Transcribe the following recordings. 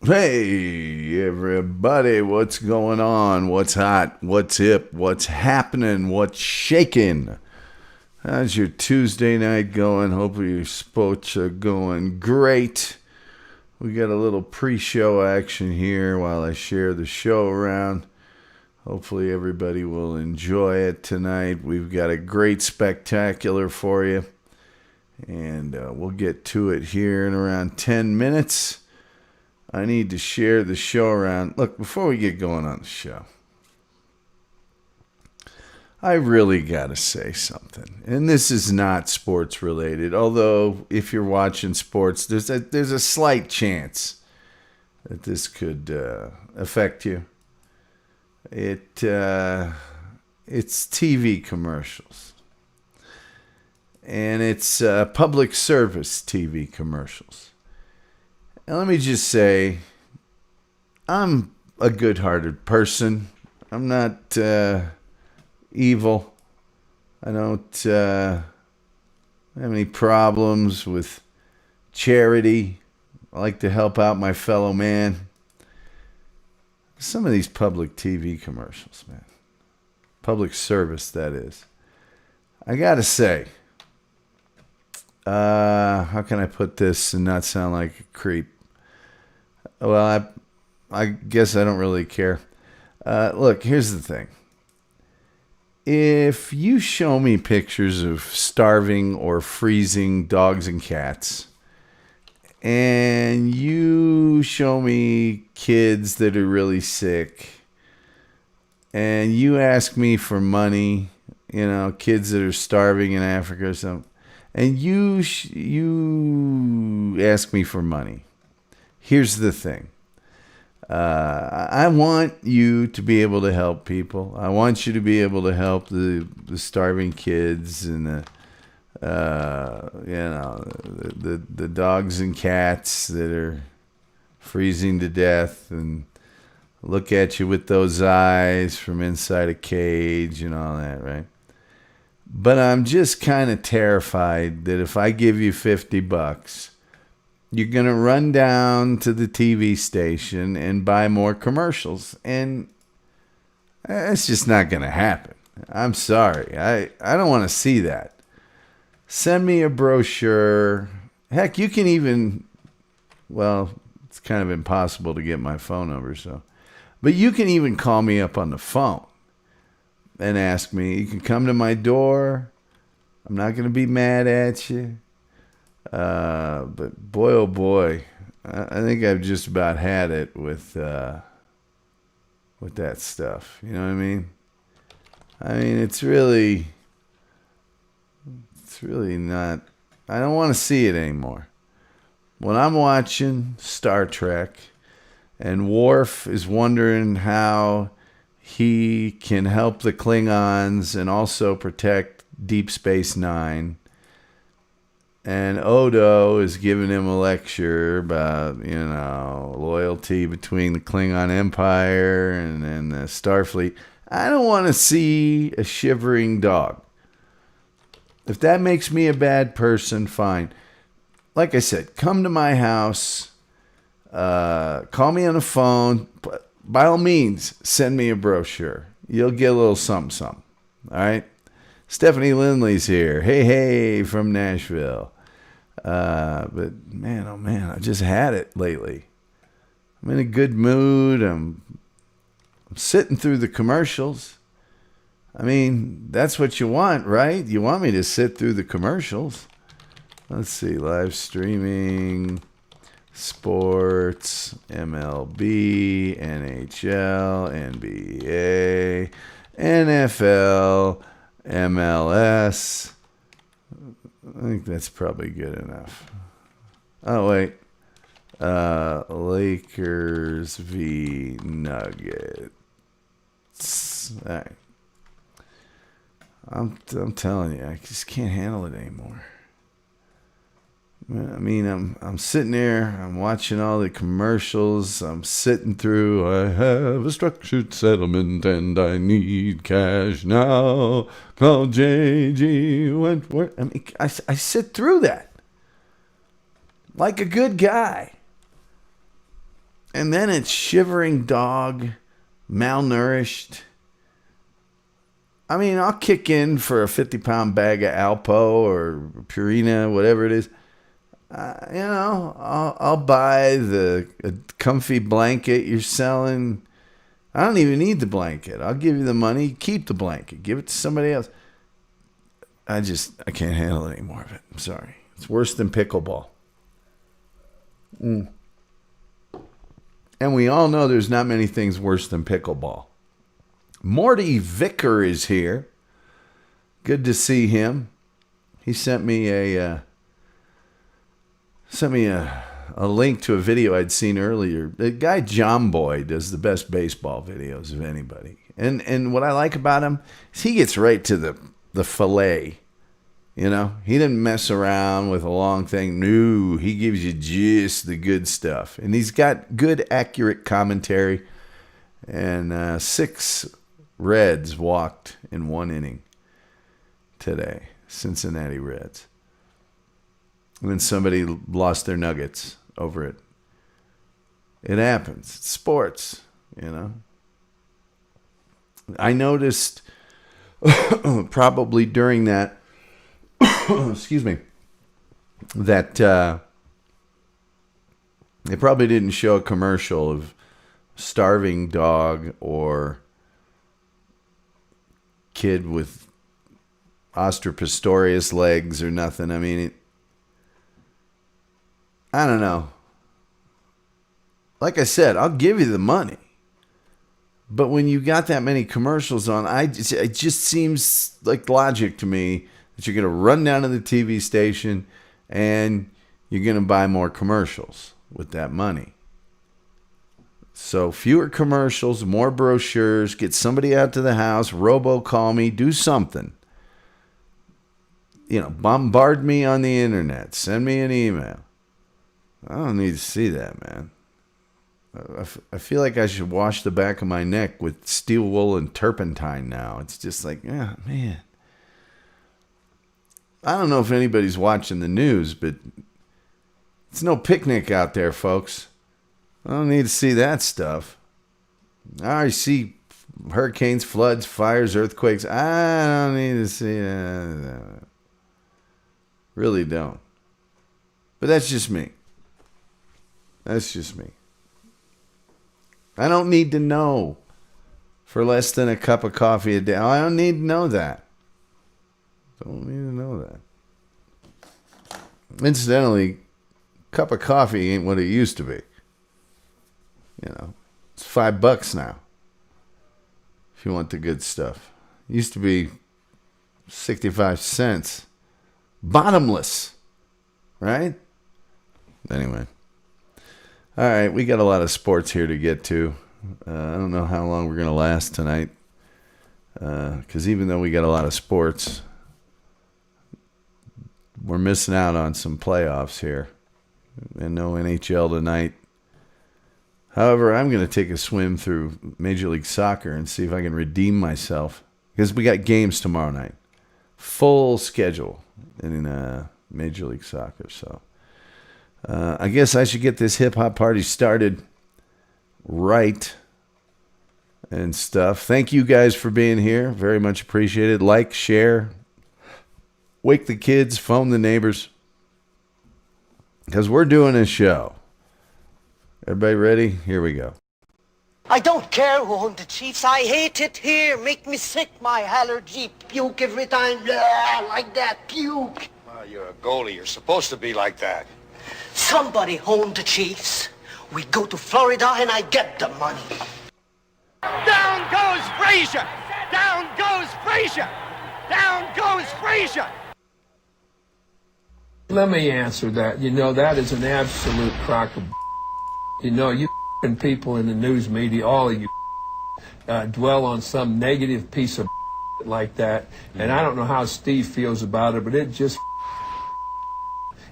Hey, everybody, what's going on? What's hot? What's hip? What's happening? What's shaking? How's your Tuesday night going? Hopefully your sports are going great. We got a little pre-show action here while I share the show around. Hopefully everybody will enjoy it tonight. We've got a great spectacular for you. And we'll get to it here in around 10 minutes. I need to share the show around. Look, before we get going on the show, I really got to say something. And this is not sports related, although if you're watching sports, there's a slight chance that this could affect you. It's TV commercials. And it's public service TV commercials. And let me just say, I'm a good-hearted person. I'm not evil. I don't have any problems with charity. I like to help out my fellow man. Some of these public TV commercials, man. Public service, that is. I got to say, how can I put this and not sound like a creep? Well, I guess I don't really care. Look, here's the thing. If you show me pictures of starving or freezing dogs and cats, and you show me kids that are really sick, and you ask me for money, kids that are starving in Africa or something, and you ask me for money. Here's the thing. I want you to be able to help people. I want you to be able to help the starving kids and the dogs and cats that are freezing to death and look at you with those eyes from inside a cage and all that, right? But I'm just kind of terrified that if I give you $50, you're going to run down to the TV station and buy more commercials. And it's just not going to happen. I'm sorry. I don't want to see that. Send me a brochure. Heck, you can even, well, it's kind of impossible to get my phone number, so. But you can even call me up on the phone and ask me. You can come to my door. I'm not going to be mad at you. But boy, oh boy, I think I've just about had it with that stuff. You know what I mean? It's really not, I don't want to see it anymore. When I'm watching Star Trek and Worf is wondering how he can help the Klingons and also protect Deep Space Nine, and Odo is giving him a lecture about, loyalty between the Klingon Empire and the Starfleet. I don't want to see a shivering dog. If that makes me a bad person, fine. Like I said, come to my house, call me on the phone. By all means, send me a brochure. You'll get a little something, something. All right? Stephanie Lindley's here. Hey, from Nashville. But man, oh man, I just had it lately. I'm in a good mood. I'm sitting through the commercials. That's what you want, right? You want me to sit through the commercials. Let's see, live streaming, sports, MLB, NHL, NBA, NFL, MLS. I think that's probably good enough. Oh, wait. Lakers v. Nuggets. All right. I'm telling you, I just can't handle it anymore. I'm sitting there, I'm watching all the commercials, I'm sitting through, I have a structured settlement and I need cash now, call J.G. Wentworth. I sit through that like a good guy. And then it's shivering dog, malnourished. I mean, I'll kick in for a 50-pound bag of Alpo or Purina, whatever it is. I'll buy the comfy blanket you're selling. I don't even need the blanket. I'll give you the money. Keep the blanket. Give it to somebody else. I can't handle any more of it. I'm sorry. It's worse than pickleball. And we all know there's not many things worse than pickleball. Morty Vicker is here. Good to see him. He sent me a link to a video I'd seen earlier. The guy John Boy does the best baseball videos of anybody. And what I like about him is he gets right to the fillet. You know, he didn't mess around with a long thing. No, he gives you just the good stuff. And he's got good, accurate commentary. And 6 Reds walked in 1 inning today. Cincinnati Reds. And then somebody lost their nuggets over it. It happens. It's sports, you know. I noticed probably during that, excuse me, that they probably didn't show a commercial of starving dog or kid with Osteopistorius legs or nothing. I mean, I don't know. Like I said, I'll give you the money. But when you got that many commercials on, it just seems like logic to me that you're going to run down to the TV station and you're going to buy more commercials with that money. So fewer commercials, more brochures, get somebody out to the house, robocall me, do something. You know, bombard me on the internet, send me an email. I don't need to see that, man. I feel like I should wash the back of my neck with steel wool and turpentine now. It's just like, yeah, man. I don't know if anybody's watching the news, but it's no picnic out there, folks. I don't need to see that stuff. I already see hurricanes, floods, fires, earthquakes. I don't need to see that. Really don't. But that's just me. That's just me. I don't need to know for less than a cup of coffee a day. I don't need to know that. Don't need to know that. Incidentally, a cup of coffee ain't what it used to be. You know, it's $5 now. If you want the good stuff. It used to be 65 cents. Bottomless. Right? Anyway. All right, we got a lot of sports here to get to. I don't know how long we're going to last tonight. Because even though we got a lot of sports, we're missing out on some playoffs here. And no NHL tonight. However, I'm going to take a swim through Major League Soccer and see if I can redeem myself. Because we got games tomorrow night. Full schedule in Major League Soccer, so... I guess I should get this hip-hop party started right and stuff. Thank you guys for being here. Very much appreciated. Like, share, wake the kids, phone the neighbors. Because we're doing a show. Everybody ready? Here we go. I don't care who owns the Chiefs. I hate it here. Make me sick. My allergy. Puke every time. Blah, like that. Puke. Well, you're a goalie. You're supposed to be like that. Somebody owned the Chiefs. We go to Florida and I get the money. Down goes Frazier! Down goes Frazier! Down goes Frazier! Let me answer that. You know, that is an absolute crock of You know, you people in the news media, all of you dwell on some negative piece of like that. And I don't know how Steve feels about it, but it just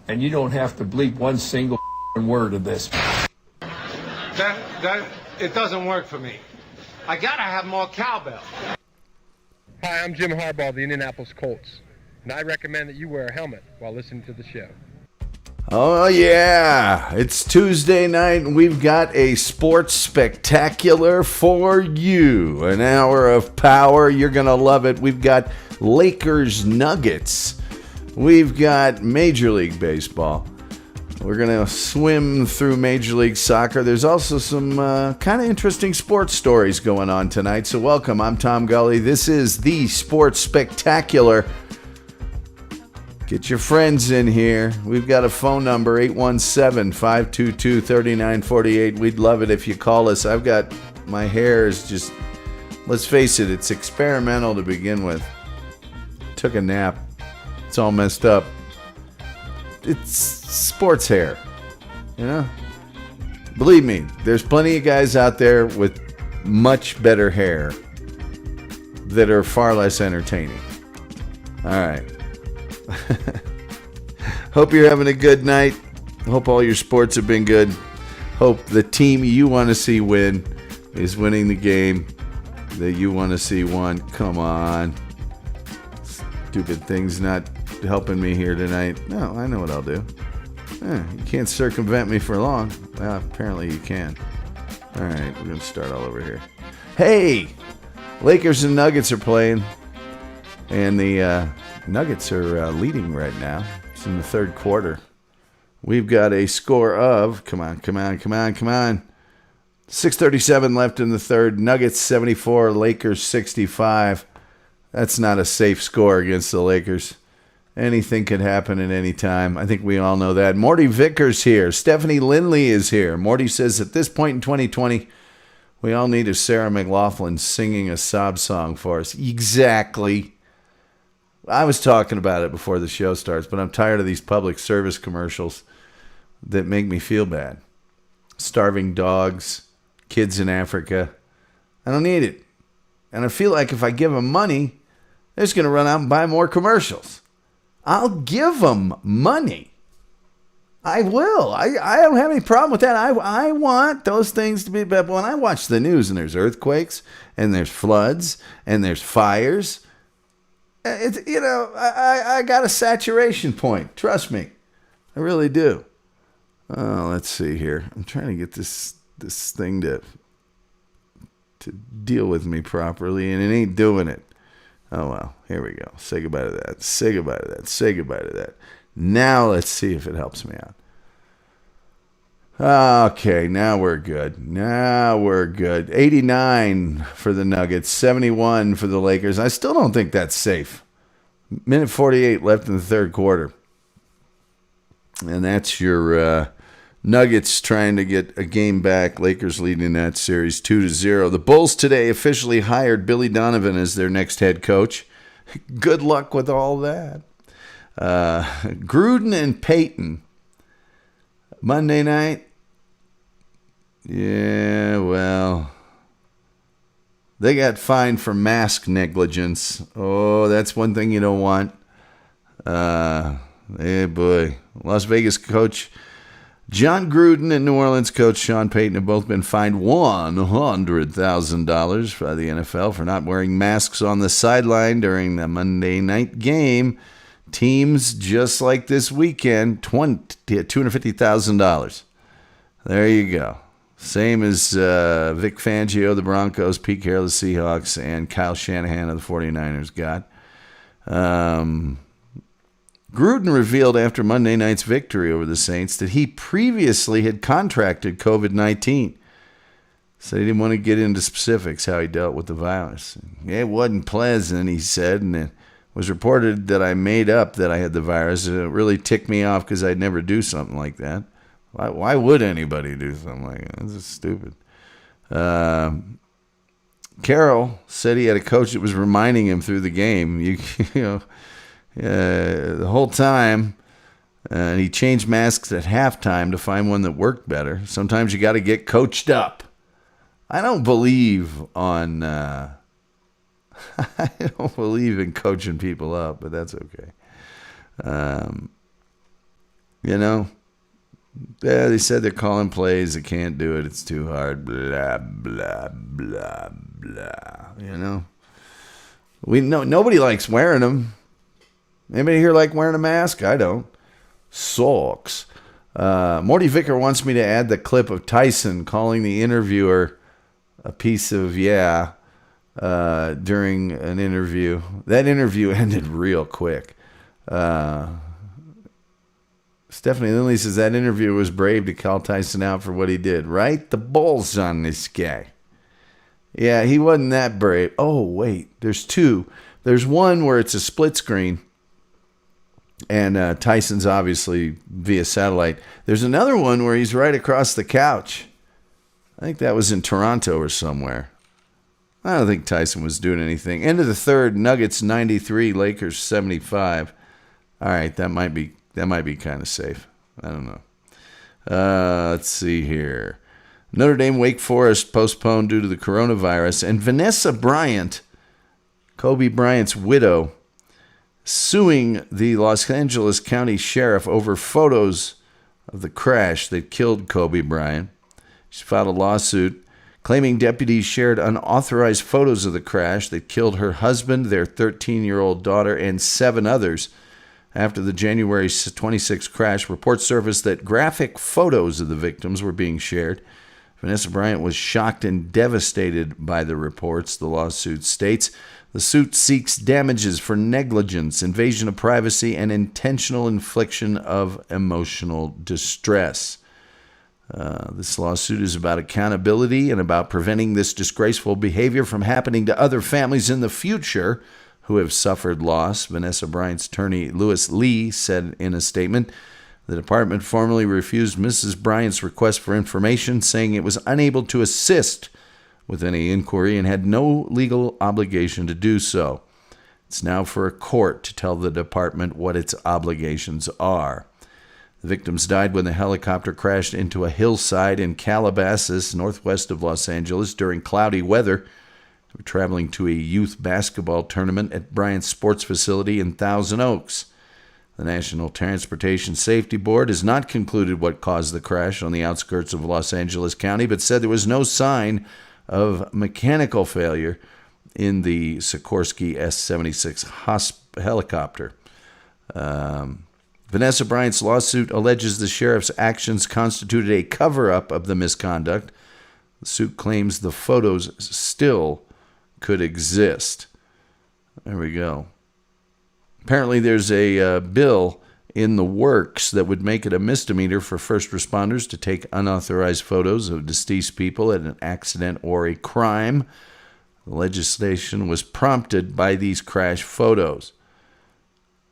and you don't have to bleep one single word of this. It doesn't work for me. I gotta have more cowbell. Hi, I'm Jim Harbaugh of the Indianapolis Colts, and I recommend that you wear a helmet while listening to the show. Oh, yeah. It's Tuesday night, and we've got a sports spectacular for you. An hour of power. You're going to love it. We've got Lakers Nuggets. We've got Major League Baseball. We're going to swim through Major League Soccer. There's also some kind of interesting sports stories going on tonight. So welcome. I'm Tom Gulley. This is the Sports Spectacular. Get your friends in here. We've got a phone number, 817-522-3948. We'd love it if you call us. My hair is just, let's face it, it's experimental to begin with. Took a nap. It's all messed up. It's sports hair, you know? Believe me, there's plenty of guys out there with much better hair that are far less entertaining. All right. Hope you're having a good night. Hope all your sports have been good. Hope the team you want to see win is winning the game that you want to see won. Come on. Stupid things not helping me here tonight. No, I know what I'll do. You can't circumvent me for long. Well, apparently you can. All right, we're going to start all over here. Hey, Lakers and Nuggets are playing. And the Nuggets are leading right now. It's in the third quarter. We've got a score of, come on. 6:37 left in the third. Nuggets 74, Lakers 65. That's not a safe score against the Lakers. Anything could happen at any time. I think we all know that. Morty Vickers here. Stephanie Lindley is here. Morty says at this point in 2020, we all need a Sarah McLachlan singing a sob song for us. Exactly. I was talking about it before the show starts, but I'm tired of these public service commercials that make me feel bad. Starving dogs, kids in Africa. I don't need it. And I feel like if I give them money, they're just going to run out and buy more commercials. I'll give them money. I will. I don't have any problem with that. I want those things to be, but when I watch the news and there's earthquakes and there's floods and there's fires, it's, I got a saturation point. Trust me. I really do. Oh, let's see here. I'm trying to get this thing to deal with me properly, and it ain't doing it. Oh, well. Here we go. Say goodbye to that. Say goodbye to that. Say goodbye to that. Now let's see if it helps me out. Okay, now we're good. 89 for the Nuggets, 71 for the Lakers. I still don't think that's safe. Minute 48 left in the third quarter. And that's your Nuggets trying to get a game back. Lakers leading that series 2-0. The Bulls today officially hired Billy Donovan as their next head coach. Good luck with all that. Gruden and Payton. Monday night. Yeah, well, they got fined for mask negligence. Oh, that's one thing you don't want. Hey, boy. Las Vegas coach John Gruden and New Orleans coach Sean Payton have both been fined $100,000 by the NFL for not wearing masks on the sideline during the Monday night game. Teams, just like this weekend, $250,000. There you go. Same as Vic Fangio, the Broncos, Pete Carroll, the Seahawks, and Kyle Shanahan of the 49ers got. Gruden revealed after Monday night's victory over the Saints that he previously had contracted COVID-19. So he didn't want to get into specifics how he dealt with the virus. It wasn't pleasant, he said, and it was reported that I made up that I had the virus. It really ticked me off because I'd never do something like that. Why would anybody do something like that? This is stupid. Carroll said he had a coach that was reminding him through the game, the whole time. And he changed masks at halftime to find one that worked better. Sometimes you got to get coached up. I don't believe in coaching people up, but that's okay. Yeah, they said they're calling plays. They can't do it. It's too hard. Blah, blah, blah, blah. We know nobody likes wearing them. Anybody here like wearing a mask? I don't. Sucks. Morty Vicker wants me to add the clip of Tyson calling the interviewer a piece of during an interview. That interview ended real quick. Stephanie Lindley says that interviewer was brave to call Tyson out for what he did. Right? The balls on this guy. Yeah, he wasn't that brave. Oh, wait. There's two. There's one where it's a split screen. And Tyson's obviously via satellite. There's another one where he's right across the couch. I think that was in Toronto or somewhere. I don't think Tyson was doing anything. End of the third, Nuggets 93, Lakers 75. All right, that might be kind of safe. I don't know. Let's see here. Notre Dame Wake Forest postponed due to the coronavirus. And Vanessa Bryant, Kobe Bryant's widow, suing the Los Angeles County Sheriff over photos of the crash that killed Kobe Bryant. She filed a lawsuit claiming deputies shared unauthorized photos of the crash that killed her husband, their 13-year-old daughter, and 7 others. After the January 26 crash, reports surfaced that graphic photos of the victims were being shared. Vanessa Bryant was shocked and devastated by the reports, the lawsuit states. The suit seeks damages for negligence, invasion of privacy, and intentional infliction of emotional distress. This lawsuit is about accountability and about preventing this disgraceful behavior from happening to other families in the future who have suffered loss. Vanessa Bryant's attorney, Louis Lee, said in a statement, the department formally refused Mrs. Bryant's request for information, saying it was unable to assist with any inquiry and had no legal obligation to do so. It's now for a court to tell the department what its obligations are. The victims died when the helicopter crashed into a hillside in Calabasas, northwest of Los Angeles, during cloudy weather. They were traveling to a youth basketball tournament at Bryant's sports facility in Thousand Oaks. The National Transportation Safety Board has not concluded what caused the crash on the outskirts of Los Angeles County, but said there was no sign of mechanical failure in the Sikorsky S-76 helicopter. Vanessa Bryant's lawsuit alleges the sheriff's actions constituted a cover-up of the misconduct. The suit claims the photos still could exist. There we go. Apparently there's a bill in the works that would make it a misdemeanor for first responders to take unauthorized photos of deceased people at an accident or a crime. The legislation was prompted by these crash photos.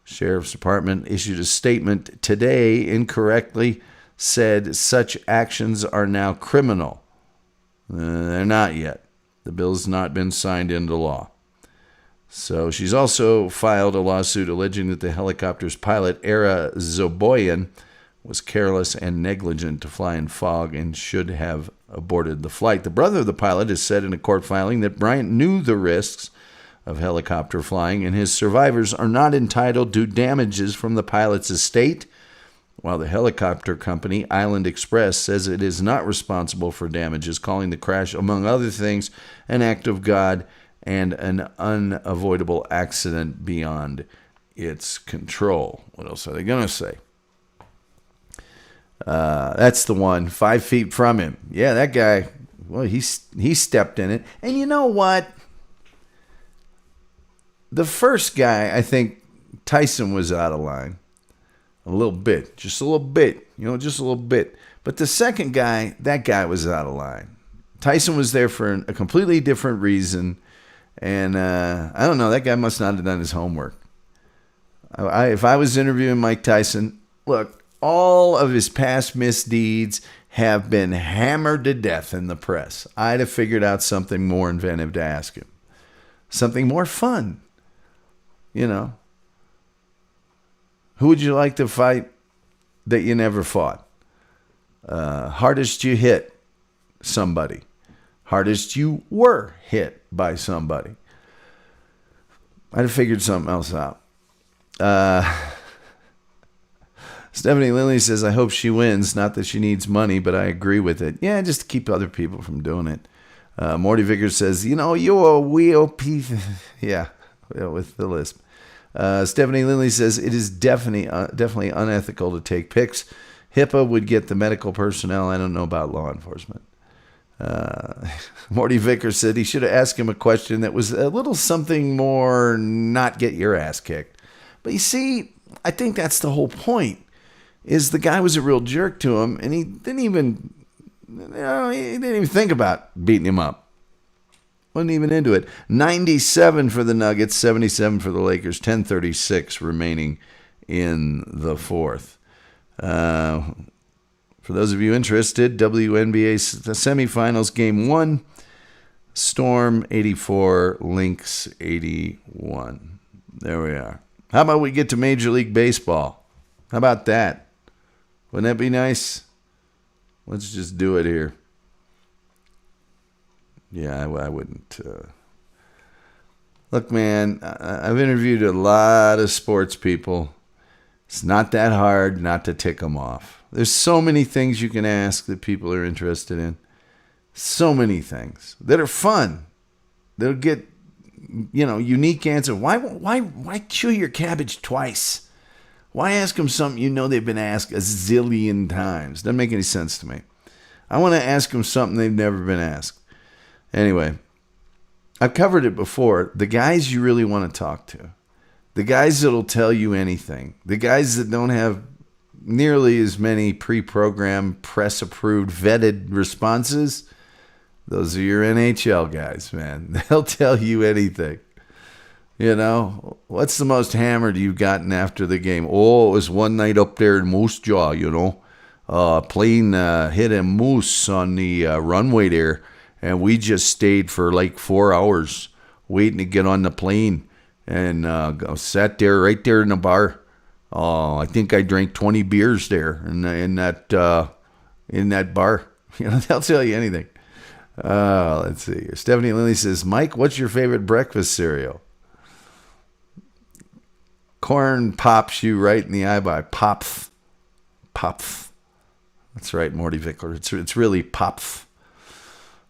Sheriff's Department issued a statement today, incorrectly said such actions are now criminal. They're not yet. The bill's not been signed into law. So she's also filed a lawsuit alleging that the helicopter's pilot, Era Zoboyan, was careless and negligent to fly in fog and should have aborted the flight. The brother of the pilot has said in a court filing that Bryant knew the risks of helicopter flying, and his survivors are not entitled to damages from the pilot's estate, while the helicopter company, Island Express, says it is not responsible for damages, calling the crash, among other things, an act of God and an unavoidable accident beyond its control. What else are they going to say? That's the one, 5 feet from him. Yeah, that guy, well, he stepped in it. And you know what? The first guy, I think Tyson was out of line. A little bit. Just a little bit. Just a little bit. But the second guy, that guy was out of line. Tyson was there for a completely different reason. And I don't know, that guy must not have done his homework. If I was interviewing Mike Tyson, look, all of his past misdeeds have been hammered to death in the press. I'd have figured out something more inventive to ask him. Something more fun. Who would you like to fight that you never fought? Hardest you hit somebody. Hardest you were hit by somebody. I'd have figured something else out. Stephanie Lilly says, I hope she wins. Not that she needs money, but I agree with it. Yeah, just to keep other people from doing it. Morty Vickers says, you're a wheel piece. Yeah, with the lisp. Stephanie Lilly says, it is definitely unethical to take pics HIPAA would get the medical personnel. I don't know about law enforcement. Morty Vickers said he should have asked him a question that was a little something more not get your ass kicked. But you see, I think that's the whole point, is the guy was a real jerk to him, and he didn't even think about beating him up. Wasn't even into it. 97 for the Nuggets, 77 for the Lakers, 10:36 remaining in the fourth. For those of you interested, WNBA semifinals game 1, Storm 84, Lynx 81. There we are. How about we get to Major League Baseball? How about that? Wouldn't that be nice? Let's just do it here. Yeah, I wouldn't. Look, man, I've interviewed a lot of sports people. It's not that hard not to tick them off. There's so many things you can ask that people are interested in. So many things that are fun. They'll get, unique answers. Why chew your cabbage twice? Why ask them something you know they've been asked a zillion times? Doesn't make any sense to me. I want to ask them something they've never been asked. Anyway, I've covered it before. The guys you really want to talk to. The guys that'll tell you anything. The guys that don't have nearly as many pre-programmed, press-approved, vetted responses. Those are your NHL guys, man. They'll tell you anything. What's the most hammered you've gotten after the game? Oh, it was one night up there in Moose Jaw, plane hit a moose on the runway there, and we just stayed for like 4 hours waiting to get on the plane, and sat there right there in the bar. Oh, I think I drank 20 beers there in that bar. They'll tell you anything. Let's see. Stephanie Lilly says, Mike, what's your favorite breakfast cereal? Corn pops you right in the eye by Pops. Pops. That's right, Morty Vickler. It's really Pops.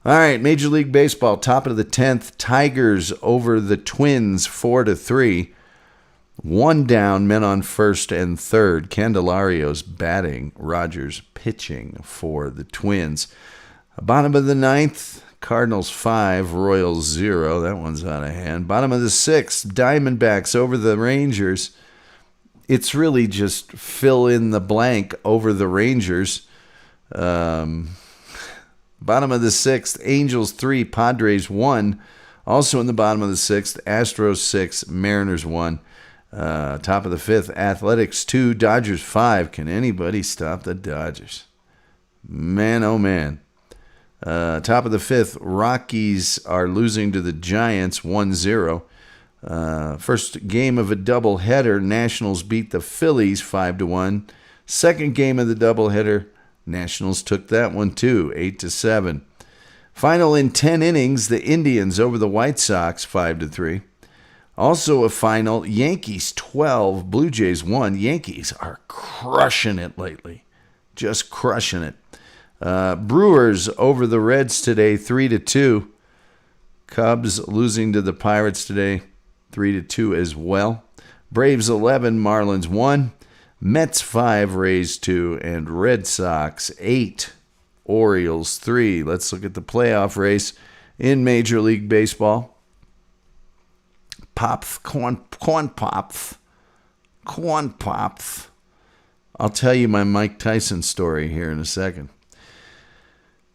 All right, Major League Baseball, top of the 10th. Tigers over the Twins, 4-3. One down, men on first and third. Candelario's batting, Rogers pitching for the Twins. Bottom of the 9th, Cardinals 5, Royals 0. That one's out of hand. Bottom of the 6th, Diamondbacks over the Rangers. It's really just fill in the blank over the Rangers. Bottom of the 6th, Angels 3, Padres 1. Also in the bottom of the 6th, Astros 6, Mariners 1. Top of the 5th, Athletics 2, Dodgers 5. Can anybody stop the Dodgers? Man, oh man. Top of the 5th, Rockies are losing to the Giants 1-0. First game of a doubleheader, Nationals beat the Phillies 5-1. Second game of the doubleheader, Nationals took that one too, 8-7. Final in 10 innings, the Indians over the White Sox 5-3. Also a final, Yankees 12, Blue Jays 1. Yankees are crushing it lately. Just crushing it. Brewers over the Reds today, 3-2. Cubs losing to the Pirates today, 3-2 as well. Braves 11, Marlins 1. Mets 5, Rays 2. And Red Sox 8, Orioles 3. Let's look at the playoff race in Major League Baseball. Corn pops. I'll tell you my Mike Tyson story here in a second.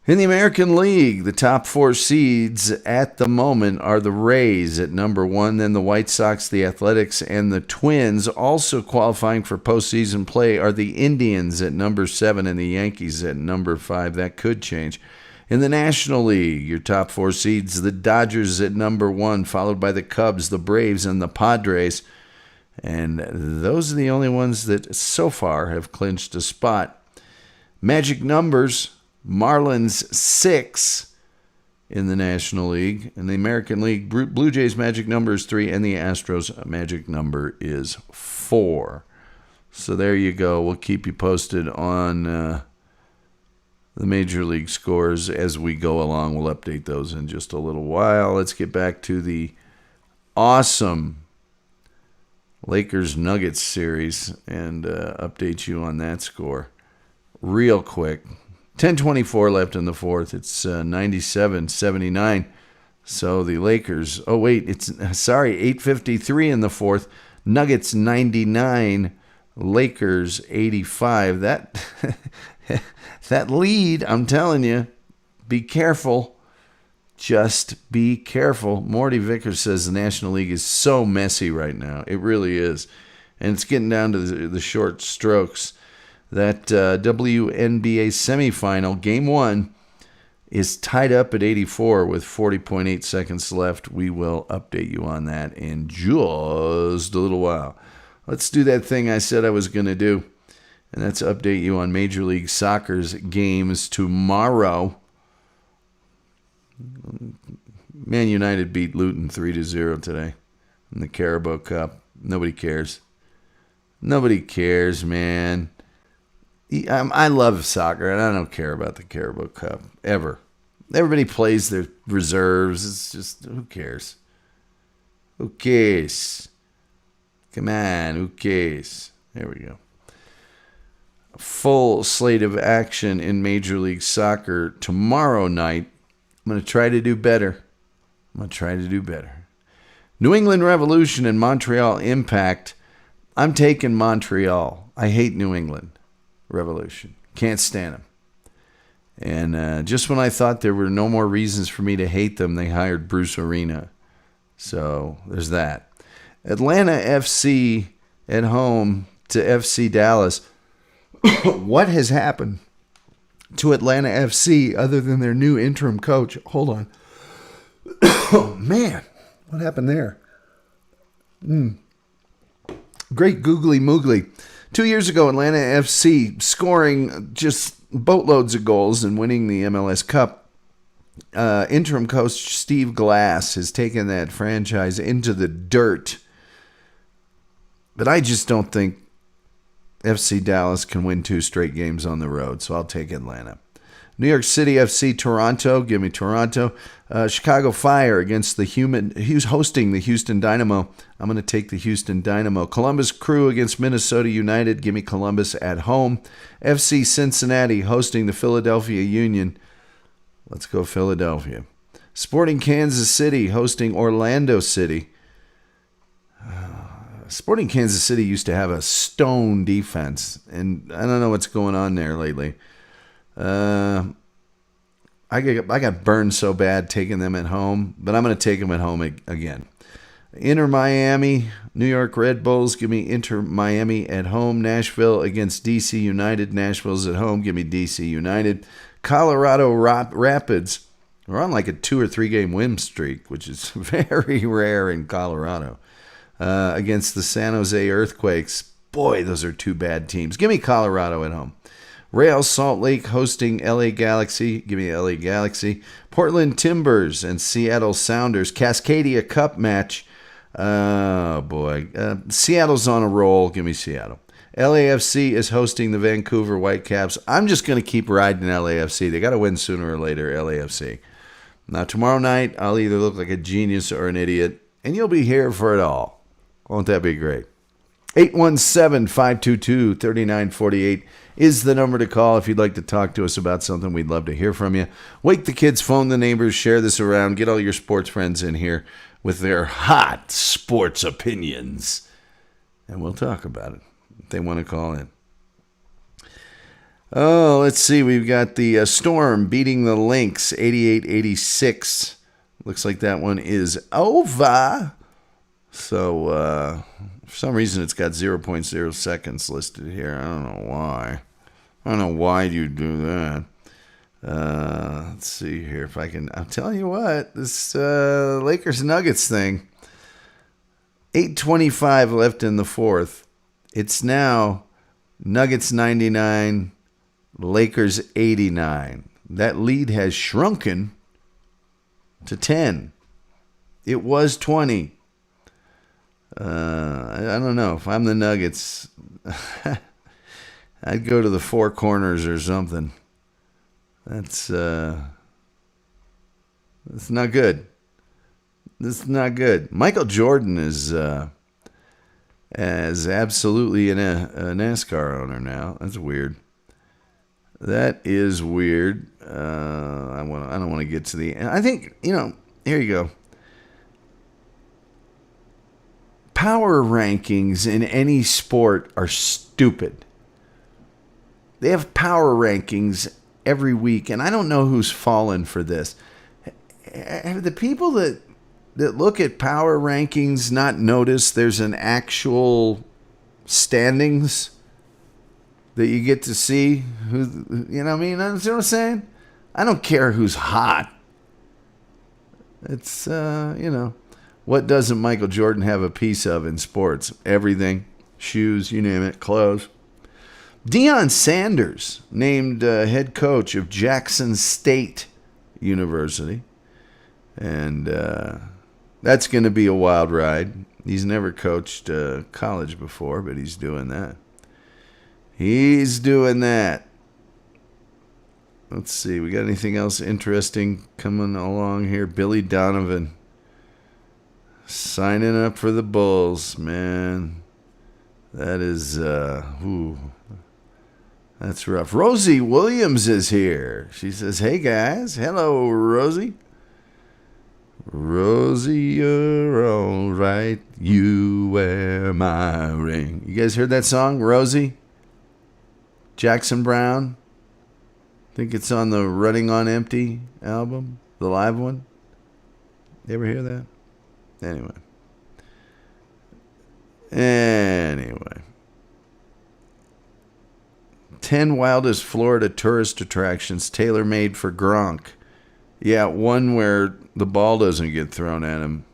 In the American League, the top 4 seeds at the moment are the Rays at number 1, then the White Sox, the Athletics, and the Twins. Also qualifying for postseason play are the Indians at number 7 and the Yankees at number 5. That could change. In the National League, your top 4 seeds, the Dodgers at number 1, followed by the Cubs, the Braves, and the Padres. And those are the only ones that so far have clinched a spot. Magic numbers, Marlins 6 in the National League. In the American League, Blue Jays magic number is 3, and the Astros magic number is 4. So there you go. We'll keep you posted on the Major League scores as we go along. We'll update those in just a little while. Let's get back to the awesome Lakers-Nuggets series and update you on that score real quick. 10:24 left in the fourth. It's 97-79. So the Lakers, 8:53 in the fourth. Nuggets 99, Lakers 85. That that lead, I'm telling you, be careful. Just be careful. Morty Vickers says the National League is so messy right now. It really is. And it's getting down to the short strokes. That WNBA semifinal, game 1, is tied up at 84 with 40.8 seconds left. We will update you on that in just a little while. Let's do that thing I said I was going to do, and that's update you on Major League Soccer's games tomorrow. Man United beat Luton 3-0 today in the Carabao Cup. Nobody cares. Nobody cares, man. I love soccer, and I don't care about the Carabao Cup, ever. Everybody plays their reserves. It's just, who cares? Who cares? Come on, who cares? There we go. A full slate of action in Major League Soccer tomorrow night. I'm going to try to do better. New England Revolution and Montreal Impact. I'm taking Montreal. I hate New England Revolution. Can't stand them. And just when I thought there were no more reasons for me to hate them, they hired Bruce Arena. So there's that. Atlanta FC at home to FC Dallas. What has happened to Atlanta FC other than their new interim coach? Hold on. Oh, man. What happened there? Great googly moogly. 2 years ago, Atlanta FC scoring just boatloads of goals and winning the MLS Cup. Interim coach Steve Glass has taken that franchise into the dirt. But I just don't think FC Dallas can win 2 straight games on the road, so I'll take Atlanta. New York City FC Toronto, give me Toronto. Chicago Fire against who's hosting the Houston Dynamo. I'm going to take the Houston Dynamo. Columbus Crew against Minnesota United, give me Columbus at home. FC Cincinnati hosting the Philadelphia Union. Let's go Philadelphia. Sporting Kansas City hosting Orlando City. Sporting Kansas City used to have a stone defense, and I don't know what's going on there lately. I got burned so bad taking them at home, but I'm going to take them at home again. Inter Miami, New York Red Bulls, give me Inter Miami at home. Nashville against DC United. Nashville's at home, give me DC United. Colorado Rapids, we're on like a 2 or 3 game win streak, which is very rare in Colorado. Against the San Jose Earthquakes. Boy, those are 2 bad teams. Give me Colorado at home. Real Salt Lake hosting LA Galaxy. Give me LA Galaxy. Portland Timbers and Seattle Sounders. Cascadia Cup match. Oh, boy. Seattle's on a roll. Give me Seattle. LAFC is hosting the Vancouver Whitecaps. I'm just going to keep riding LAFC. They got to win sooner or later, LAFC. Now, tomorrow night, I'll either look like a genius or an idiot, and you'll be here for it all. Won't that be great? 817-522-3948 is the number to call if you'd like to talk to us about something. We'd love to hear from you. Wake the kids, phone the neighbors, share this around. Get all your sports friends in here with their hot sports opinions, and we'll talk about it if they want to call in. Oh, let's see. We've got the Storm beating the Lynx 88-86. Looks like that one is over. So, for some reason, it's got 0.0 seconds listed here. I don't know why. I don't know why you do that. Let's see here if I can. I'll tell you what. This Lakers Nuggets thing. 8:25 left in the fourth. It's now Nuggets 99, Lakers 89. That lead has shrunken to 10. It was 20. I don't know. If I'm the Nuggets, I'd go to the Four Corners or something. That's not good. This is not good. Michael Jordan is absolutely a NASCAR owner now. That's weird. That is weird. I don't want to get to the end. I think, here you go. Power rankings in any sport are stupid. They have power rankings every week, and I don't know who's fallen for this. Have the people that look at power rankings not noticed there's an actual standings that you get to see? Who, you know what I mean? That's what I'm saying? I don't care who's hot. It's, what doesn't Michael Jordan have a piece of in sports? Everything. Shoes, you name it, clothes. Deion Sanders named head coach of Jackson State University. And that's going to be a wild ride. He's never coached college before, but he's doing that. He's doing that. Let's see. We got anything else interesting coming along here? Billy Donovan signing up for the Bulls, man. That is, that's rough. Rosie Williams is here. She says, hey, guys. Hello, Rosie. Rosie, you're all right. You wear my ring. You guys heard that song, Rosie? Jackson Browne. I think it's on the Running on Empty album, the live one. You ever hear that? Anyway. 10 wildest Florida tourist attractions tailor-made for Gronk. Yeah, one where the ball doesn't get thrown at him.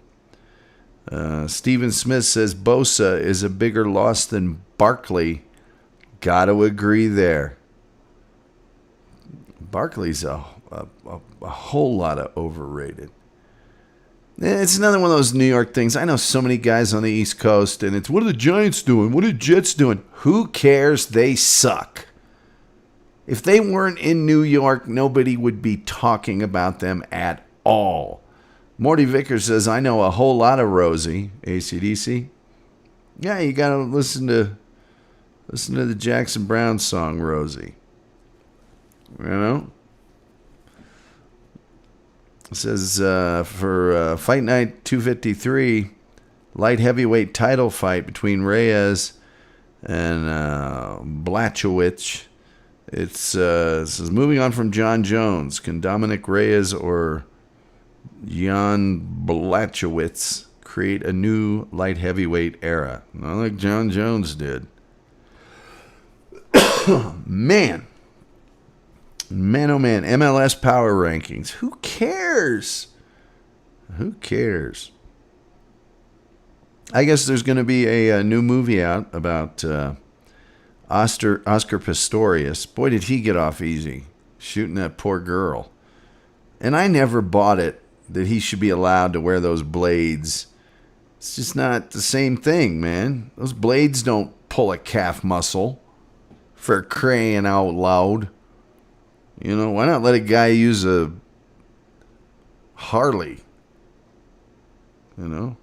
Stephen Smith says Bosa is a bigger loss than Barkley. Got to agree there. Barkley's a whole lot of overrated. It's another one of those New York things. I know so many guys on the East Coast, and it's, what are the Giants doing? What are the Jets doing? Who cares? They suck. If they weren't in New York, nobody would be talking about them at all. Morty Vickers says, I know a whole lot of Rosie, AC/DC. Yeah, you got to listen to the Jackson Browne song, Rosie. You know? It says, for Fight Night 253, light heavyweight title fight between Reyes and Blachowicz. It says, moving on from John Jones, can Dominic Reyes or Jan Blachowicz create a new light heavyweight era? Not like John Jones did. Man, oh man, MLS power rankings. Who cares? Who cares? I guess there's going to be a new movie out about Oscar Pistorius. Boy, did he get off easy shooting that poor girl. And I never bought it that he should be allowed to wear those blades. It's just not the same thing, man. Those blades don't pull a calf muscle, for crying out loud. You know, why not let a guy use a Harley? You know?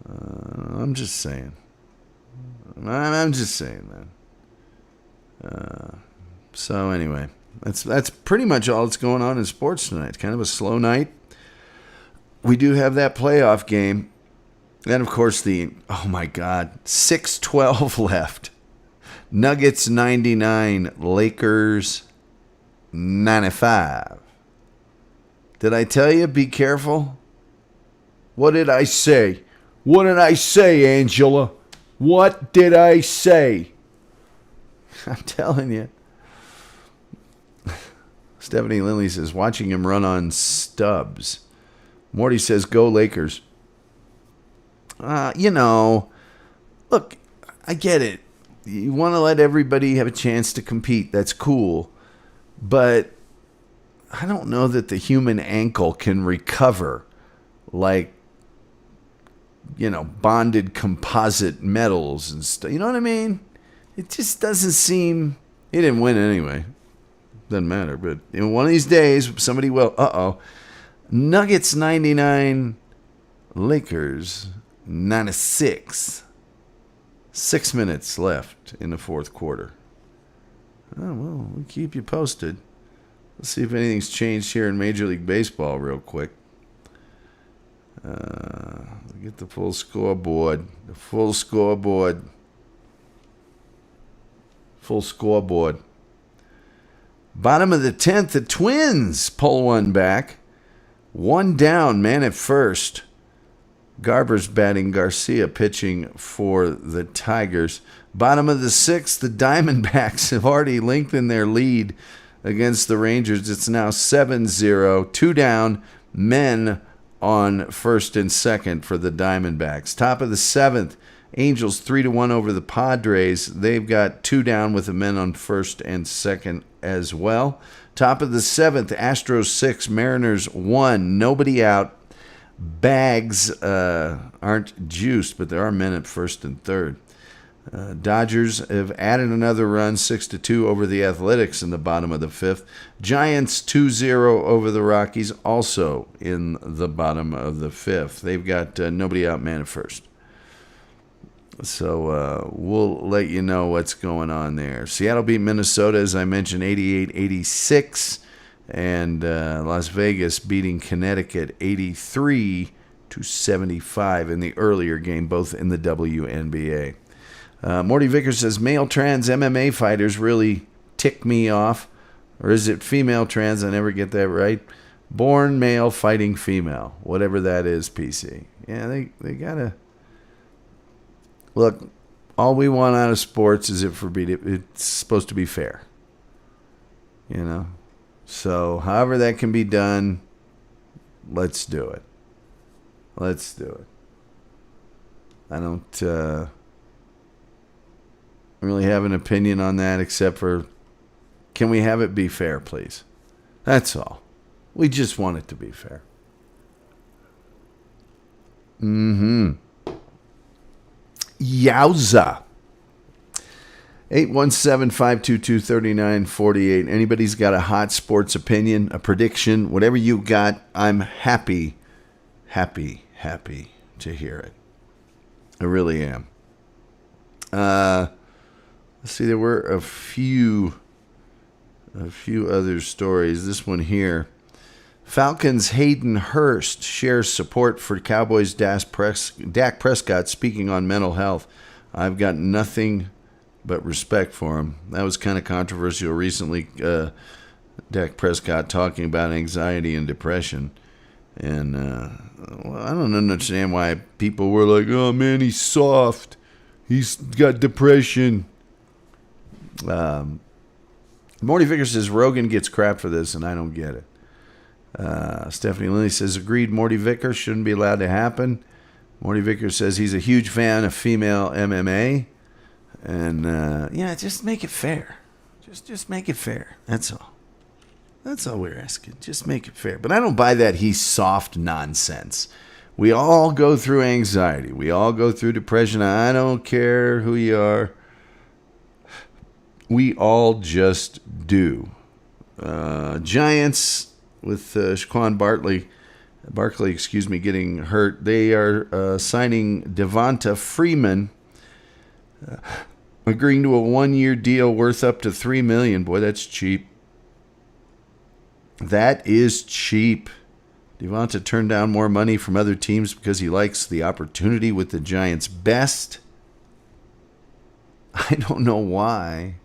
I'm just saying. I'm just saying, man. So anyway, that's pretty much all that's going on in sports tonight. Kind of a slow night. We do have that playoff game. And, of course, oh, my God, 6-12 left. Nuggets 99, Lakers 95. Did I tell you, be careful? What did I say? What did I say, Angela? What did I say? I'm telling you. Stephanie Lindley says, watching him run on stubs. Morty says, go Lakers. Look, I get it. You want to let everybody have a chance to compete. That's cool. But I don't know that the human ankle can recover like, bonded composite metals and stuff. You know what I mean? It just doesn't seem... He didn't win anyway. Doesn't matter. But in one of these days, somebody will... Nuggets 99, Lakers 96. 6 minutes left in the fourth quarter. Oh, well, we'll keep you posted. Let's see if anything's changed here in Major League Baseball real quick. Get the full scoreboard. The full scoreboard. Full scoreboard. Bottom of the 10th, the Twins pull one back. One down, man at first. Garber's batting, Garcia pitching for the Tigers. Bottom of the 6th, the Diamondbacks have already lengthened their lead against the Rangers. It's now 7-0. Two down, men on first and second for the Diamondbacks. Top of the 7th, Angels 3-1 over the Padres. They've got two down with the men on first and second as well. Top of the 7th, Astros 6, Mariners 1. Nobody out. Bags aren't juiced, but there are men at first and third. Dodgers have added another run, 6-2 over the Athletics in the bottom of the 5th. Giants 2-0 over the Rockies, also in the bottom of the 5th. They've got nobody out, man at first. So we'll let you know what's going on there. Seattle beat Minnesota, as I mentioned, 88-86. And Las Vegas beating Connecticut 83-75 in the earlier game, both in the WNBA. Morty Vickers says, male trans MMA fighters really tick me off. Or is it female trans? I never get that right. Born male fighting female. Whatever that is, PC. Yeah, they got to... Look, all we want out of sports is it's supposed to be fair. You know? So, however that can be done, let's do it. Let's do it. I don't really have an opinion on that except for, can we have it be fair, please? That's all. We just want it to be fair. Yowza. 817-522-3948. Anybody's got a hot sports opinion, a prediction, whatever you got, I'm happy to hear it. I really am. Let's see, there were a few other stories. This one here. Falcons' Hayden Hurst shares support for Cowboys' Dak Prescott speaking on mental health. I've got nothing but respect for him. That was kind of controversial recently. Dak Prescott talking about anxiety and depression. And I don't understand why people were like, oh man, he's soft. He's got depression. Morty Vickers says Rogan gets crap for this, and I don't get it. Stephanie Lilly says, agreed, Morty Vickers shouldn't be allowed to happen. Morty Vickers says he's a huge fan of female MMA. And, just make it fair. Just make it fair. That's all. That's all we're asking. Just make it fair. But I don't buy that he's soft nonsense. We all go through anxiety. We all go through depression. I don't care who you are. We all just do. Giants with Shaquan Barkley, getting hurt. They are signing Devonta Freeman, agreeing to a 1-year deal worth up to $3 million. Boy, that's cheap. That is cheap. Devonta turned down more money from other teams because he likes the opportunity with the Giants best. I don't know why.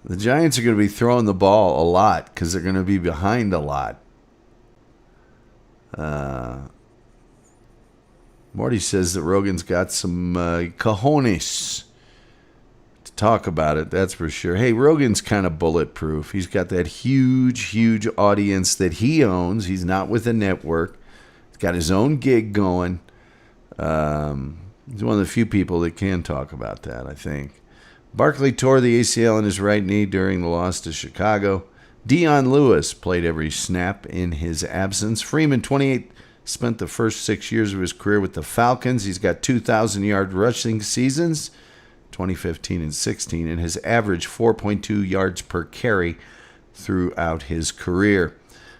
The Giants are going to be throwing the ball a lot because they're going to be behind a lot. Morty says that Rogan's got some cojones to talk about it, that's for sure. Hey, Rogan's kind of bulletproof. He's got that huge audience that he owns. He's not with a network. He's got his own gig going. He's one of the few people that can talk about that, I think. Barkley tore the ACL in his right knee during the loss to Chicago. Dion Lewis played every snap in his absence. Freeman, 28, spent the first 6 years of his career with the Falcons. He's got 2,000-yard rushing seasons, 2015 and 16, and has averaged 4.2 yards per carry throughout his career.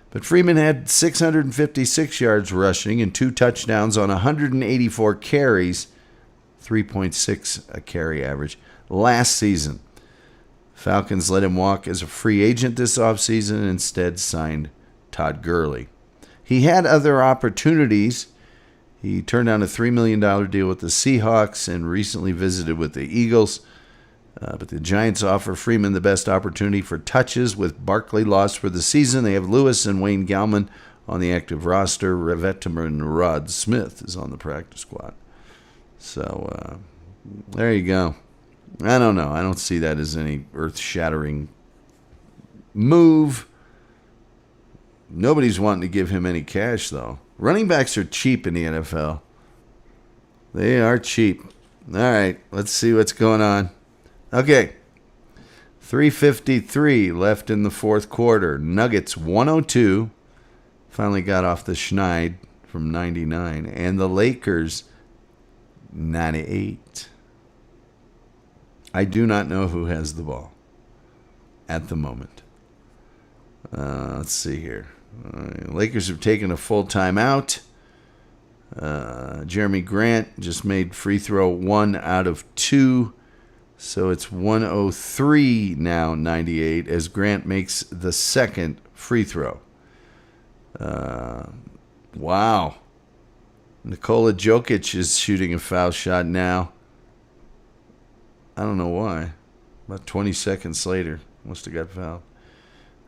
But Freeman had 656 yards rushing and 2 touchdowns on 184 carries, 3.6 a carry average last season. Falcons let him walk as a free agent this offseason and instead signed Todd Gulley. He had other opportunities. He turned down a $3 million deal with the Seahawks and recently visited with the Eagles. But the Giants offer Freeman the best opportunity for touches. With Barkley lost for the season, they have Lewis and Wayne Gallman on the active roster. Veteran Rod Smith is on the practice squad. So there you go. I don't know. I don't see that as any earth-shattering move. Nobody's wanting to give him any cash, though. Running backs are cheap in the NFL. They are cheap. All right, let's see what's going on. Okay, 3:53 left in the fourth quarter. Nuggets 102. Finally got off the schneid from 99. And the Lakers 98. I do not know who has the ball at the moment. Let's see here. Lakers have taken a full timeout. Jeremy Grant just made free throw 1 out of 2. So it's 103 now, 98, as Grant makes the second free throw. Wow. Nikola Jokic is shooting a foul shot now. I don't know why. About 20 seconds later, must have got fouled.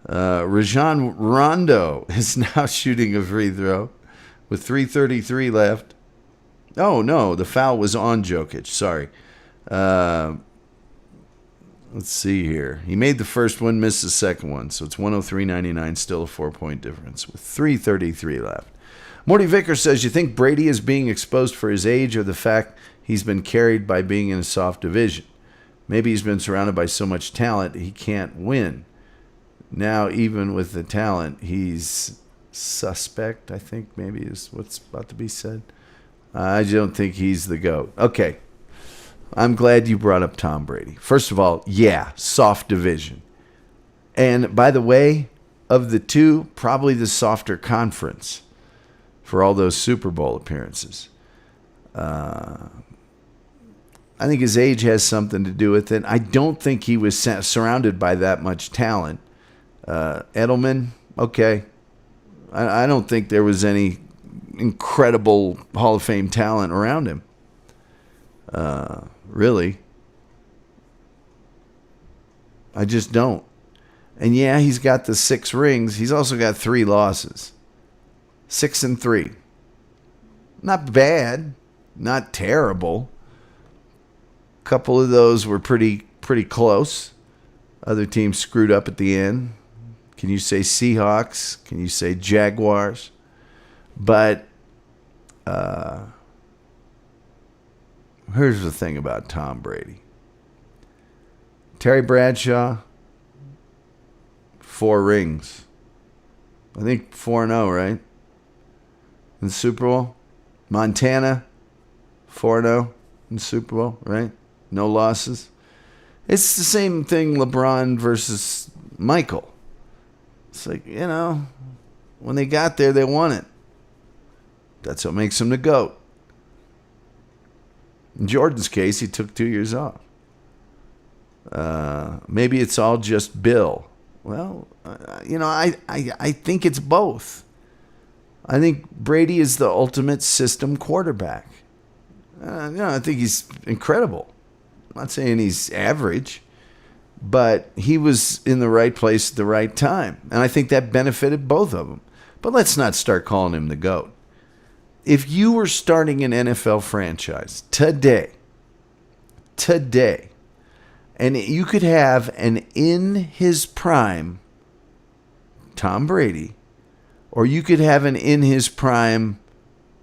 Rajon Rondo is now shooting a free throw with 3:33 left. Oh, no, the foul was on Jokic. Sorry. Let's see here. He made the first one, missed the second one. So it's 103-99, still a 4-point difference with 3:33 left. Morty Vickers says, you think Brady is being exposed for his age or the fact he's been carried by being in a soft division? Maybe he's been surrounded by so much talent he can't win. Now, even with the talent, he's suspect, I think maybe is what's about to be said. I don't think he's the GOAT. Okay. I'm glad you brought up Tom Brady. First of all, yeah, soft division. And by the way, of the two, probably the softer conference for all those Super Bowl appearances. I think his age has something to do with it. I don't think he was surrounded by that much talent. Edelman, okay. I don't think there was any incredible Hall of Fame talent around him. Really. I just don't. And yeah, he's got the 6 rings. He's also got 3 losses. 6-3. Not bad. Not terrible. A couple of those were pretty close. Other teams screwed up at the end. Can you say Seahawks? Can you say Jaguars? But here's the thing about Tom Brady. Terry Bradshaw, 4 rings. I think 4-0, right? In the Super Bowl. Montana, 4-0 in the Super Bowl, right? No losses. It's the same thing, LeBron versus Michael. It's like, when they got there, they won it. That's what makes him the GOAT. In Jordan's case, he took 2 years off. Maybe it's all just Bill. Well, I think it's both. I think Brady is the ultimate system quarterback. I think he's incredible. I'm not saying he's average, but he was in the right place at the right time. And I think that benefited both of them. But let's not start calling him the GOAT. If you were starting an NFL franchise today, and you could have an in his prime Tom Brady, or you could have an in his prime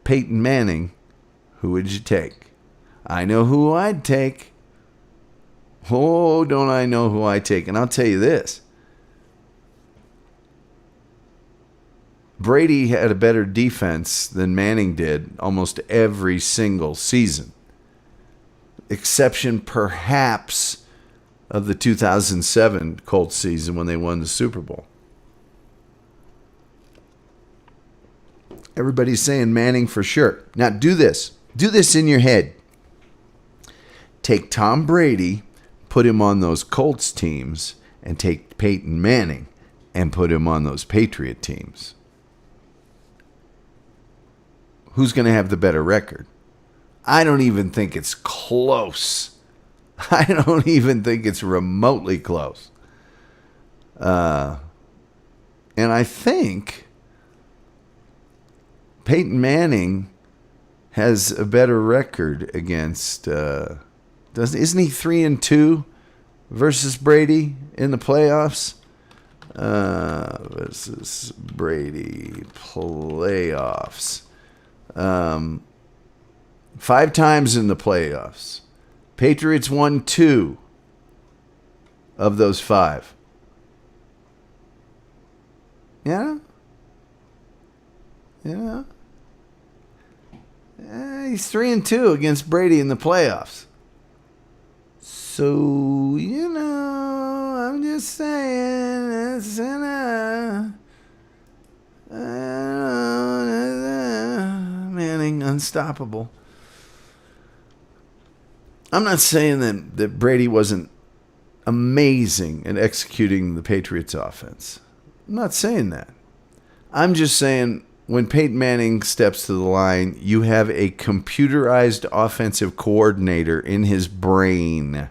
Peyton Manning, who would you take? I know who I'd take. Oh, don't I know who I take? And I'll tell you this. Brady had a better defense than Manning did almost every single season. Exception perhaps of the 2007 Colts season when they won the Super Bowl. Everybody's saying Manning for sure. Now do this. Do this in your head. Take Tom Brady, put him on those Colts teams and take Peyton Manning and put him on those Patriot teams, who's going to have the better record? I don't even think it's close. I don't even think it's remotely close. And I think Peyton Manning has a better record against. Isn't he 3-2 versus Brady in the playoffs? Versus Brady playoffs. 5 times in the playoffs. Patriots won 2 of those 5. Yeah? Yeah? He's 3-2 against Brady in the playoffs. So, I'm just saying, it's Manning, unstoppable. I'm not saying that Brady wasn't amazing at executing the Patriots offense. I'm not saying that. I'm just saying when Peyton Manning steps to the line, you have a computerized offensive coordinator in his brain.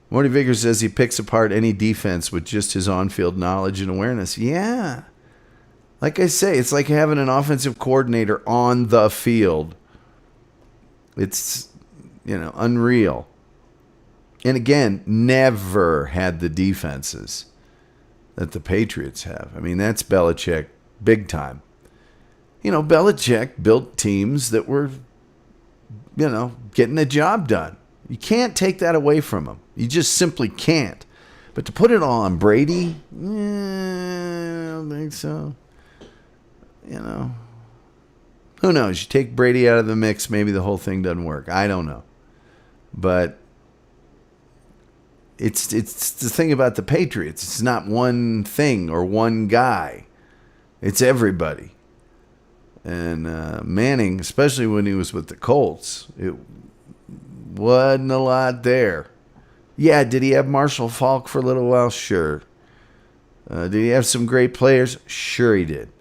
Morty Vickers says he picks apart any defense with just his on-field knowledge and awareness. Yeah. Like I say, it's like having an offensive coordinator on the field. It's, unreal. And again, never had the defenses that the Patriots have. I mean, that's Belichick big time. Belichick built teams that were, getting the job done. You can't take that away from him. You just simply can't. But to put it all on Brady, I don't think so. Who knows? You take Brady out of the mix, maybe the whole thing doesn't work. I don't know. But it's the thing about the Patriots. It's not one thing or one guy. It's everybody. And Manning, especially when he was with the Colts, it wasn't a lot there. Yeah, did he have Marshall Faulk for a little while? Sure. Did he have some great players? Sure he did.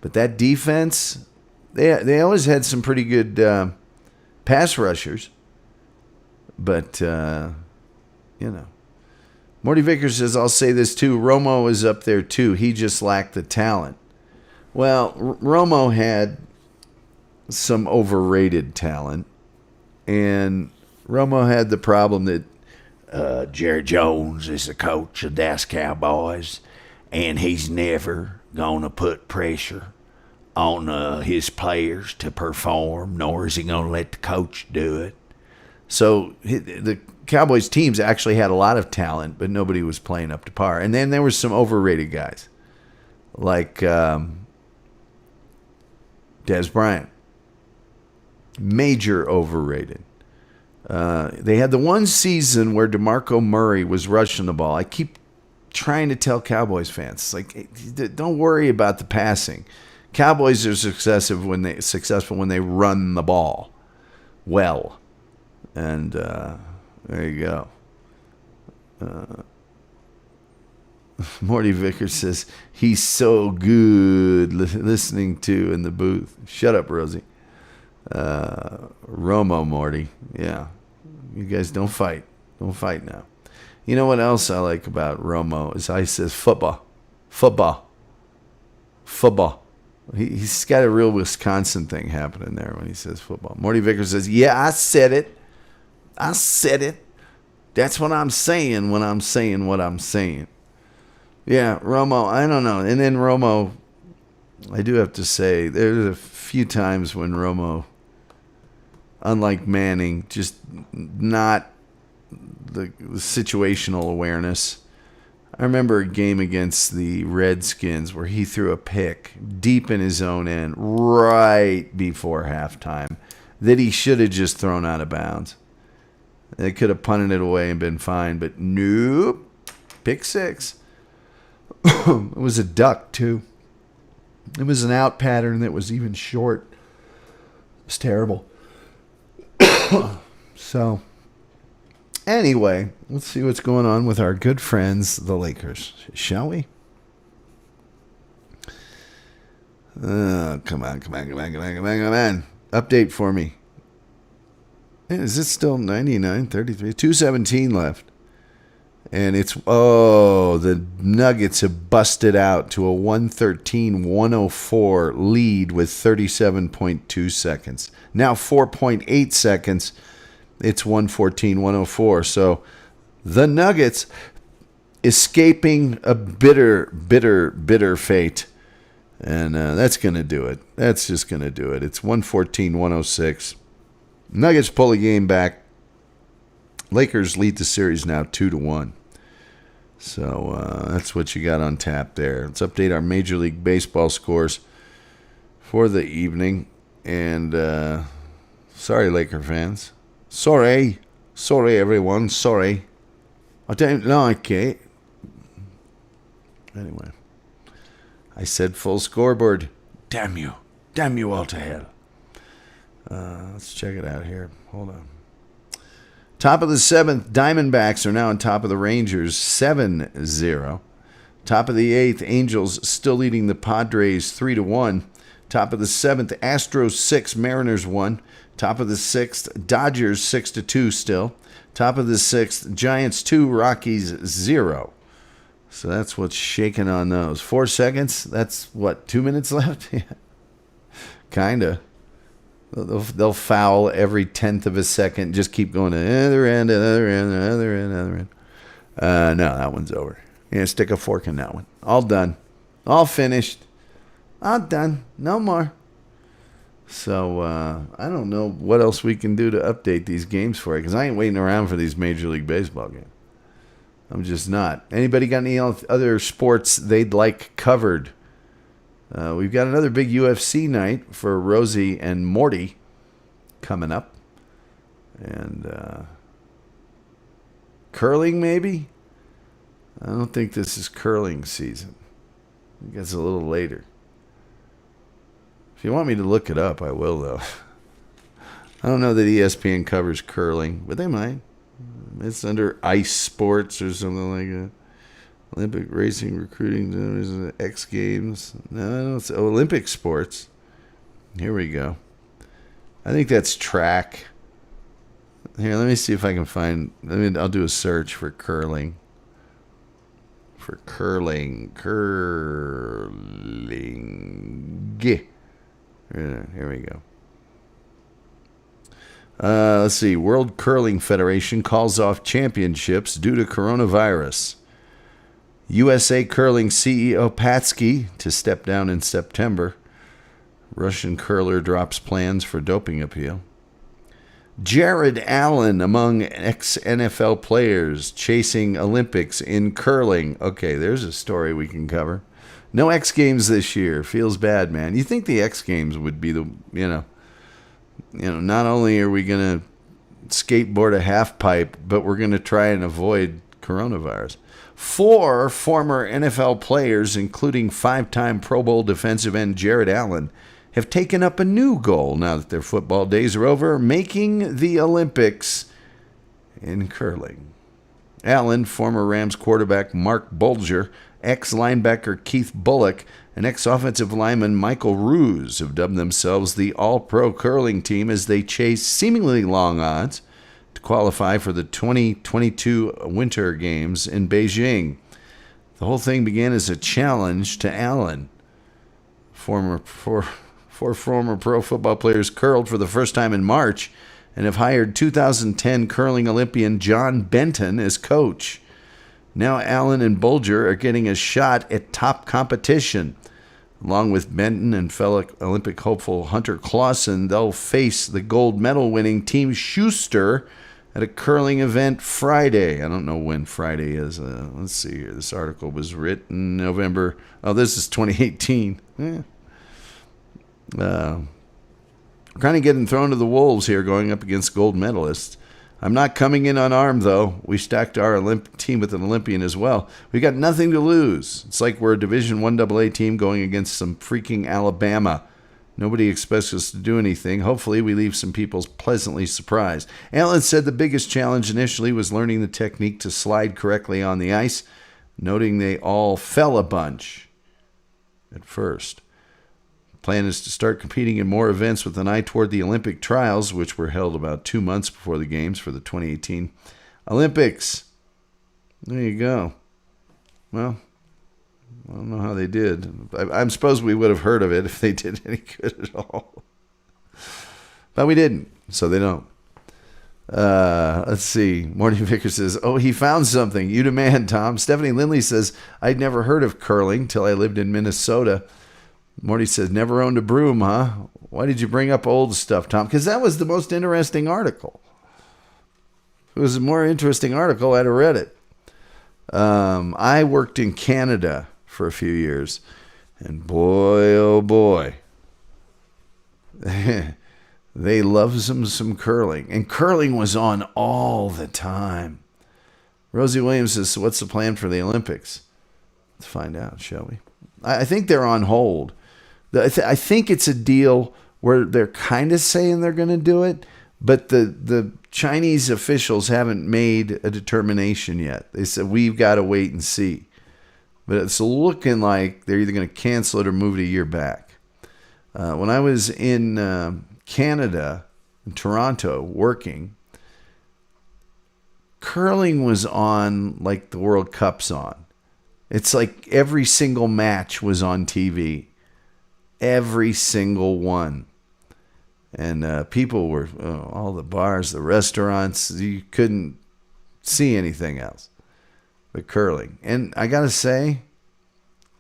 But that defense, they always had some pretty good pass rushers. But, Morty Vickers says, I'll say this too. Romo is up there too. He just lacked the talent. Well, Romo had some overrated talent. And Romo had the problem that Jerry Jones is the coach of Dallas Cowboys, and he's never going to put pressure on his players to perform, nor is he going to let the coach do it. So the Cowboys teams actually had a lot of talent, but nobody was playing up to par. And then there were some overrated guys, like Dez Bryant. Major overrated. They had the one season where DeMarco Murray was rushing the ball. I keep trying to tell Cowboys fans, don't worry about the passing. Cowboys are successful when they run the ball well. And there you go. Morty Vickers says, he's so good listening to in the booth. Shut up, Rosie. Romo, Morty. Yeah. You guys don't fight. Don't fight now. You know what else I like about Romo is he says football. Football. Football. He's got a real Wisconsin thing happening there when he says football. Morty Vickers says, yeah, I said it. I said it. That's what I'm saying when I'm saying what I'm saying. Yeah, Romo, I don't know. And then Romo, I do have to say, there's a few times when Romo, unlike Manning, just not the situational awareness. I remember a game against the Redskins where he threw a pick deep in his own end right before halftime that he should have just thrown out of bounds. They could have punted it away and been fine, but nope. Pick six. It was a duck, too. It was an out pattern that was even short. It was terrible. So, anyway, let's see what's going on with our good friends, the Lakers, shall we? Come on. Update for me. Is it still 99-33? 2:17 left. And the Nuggets have busted out to a 113-104 lead with 37.2 seconds. Now 4.8 seconds. It's 114-104. So the Nuggets escaping a bitter fate. And that's going to do it. That's just going to do it. It's 114-106. Nuggets pull the game back. Lakers lead the series now 2-1. So that's what you got on tap there. Let's update our Major League Baseball scores for the evening. And sorry, Laker fans. Sorry, everyone. Sorry. I don't like it. Anyway, I said full scoreboard. Damn you all to hell. Let's check it out here. Hold on. Top of the 7th, Diamondbacks are now on top of the Rangers, 7-0. Top of the 8th, Angels still leading the Padres 3-1. Top of the 7th, Astros 6, Mariners 1. Top of the 6th, Dodgers 6-2 still. Top of the 6th, Giants 2, Rockies 0. So that's what's shaking on those. 4 seconds, that's what, 2 minutes left? Yeah. Kinda. They'll foul every 10th of a second. Just keep going to other end. No, that one's over. Yeah, stick a fork in that one. All done. All finished. All done. No more. So, I don't know what else we can do to update these games for you, because I ain't waiting around for these Major League Baseball games. I'm just not. Anybody got any other sports they'd like covered? We've got another big UFC night for Rosie and Morty coming up. And curling, maybe? I don't think this is curling season. I think it's a little later. If you want me to look it up, I will, though. I don't know that ESPN covers curling, but they might. It's under ice sports or something like that. Olympic racing, recruiting, X Games. No, it's Olympic sports. Here we go. I think that's track. Here, let me see if I can find. I'll do a search for curling. For curling. Here we go. Let's see. World Curling Federation calls off championships due to coronavirus. USA Curling CEO Patsky to step down in September. Russian curler drops plans for doping appeal. Jared Allen among ex-NFL players chasing Olympics in curling. Okay, there's a story we can cover. No X Games this year. Feels bad, man. You think the X Games would be the, not only are we going to skateboard a half pipe, but we're going to try and avoid coronavirus. 4 former NFL players, including 5-time Pro Bowl defensive end Jared Allen, have taken up a new goal now that their football days are over, making the Olympics in curling. Allen, former Rams quarterback Mark Bulger, ex-linebacker Keith Bullock, and ex-offensive lineman Michael Ruse have dubbed themselves the All-Pro Curling Team as they chase seemingly long odds to qualify for the 2022 Winter Games in Beijing. The whole thing began as a challenge to Allen. Four former pro football players curled for the first time in March and have hired 2010 curling Olympian John Benton as coach. Now Allen and Bulger are getting a shot at top competition. Along with Benton and fellow Olympic hopeful Hunter Clausen, they'll face the gold medal winning Team Schuster at a curling event Friday. I don't know when Friday is. Let's see here. This article was written November. Oh, this is 2018. Kind of getting thrown to the wolves here going up against gold medalists. I'm not coming in unarmed, though. We stacked our team with an Olympian as well. We got nothing to lose. It's like we're a Division I AA team going against some freaking Alabama. Nobody expects us to do anything. Hopefully, we leave some people pleasantly surprised. Allen said the biggest challenge initially was learning the technique to slide correctly on the ice, noting they all fell a bunch at first. Plan is to start competing in more events with an eye toward the Olympic trials, which were held about 2 months before the games for the 2018 Olympics. There you go. Well, I don't know how they did. I suppose we would have heard of it if they did any good at all. But we didn't, so they don't. Let's see. Morty Vicker says, oh, he found something. You demand, Tom. Stephanie Lindley says, I'd never heard of curling till I lived in Minnesota. Morty says, never owned a broom, huh? Why did you bring up old stuff, Tom? Because that was the most interesting article. If it was a more interesting article, I'd have read it. I worked in Canada for a few years, and boy, oh boy, they love some curling, and curling was on all the time. Rosie Williams says, so what's the plan for the Olympics? Let's find out, shall we? I think they're on hold. I think it's a deal where they're kind of saying they're going to do it, but the Chinese officials haven't made a determination yet. They said, we've got to wait and see. But it's looking like they're either going to cancel it or move it a year back. When I was in Canada, in Toronto, working, curling was on like the World Cup's on. It's like every single match was on TV. Every single one. And people were, all the bars, the restaurants, you couldn't see anything else but curling. And I got to say,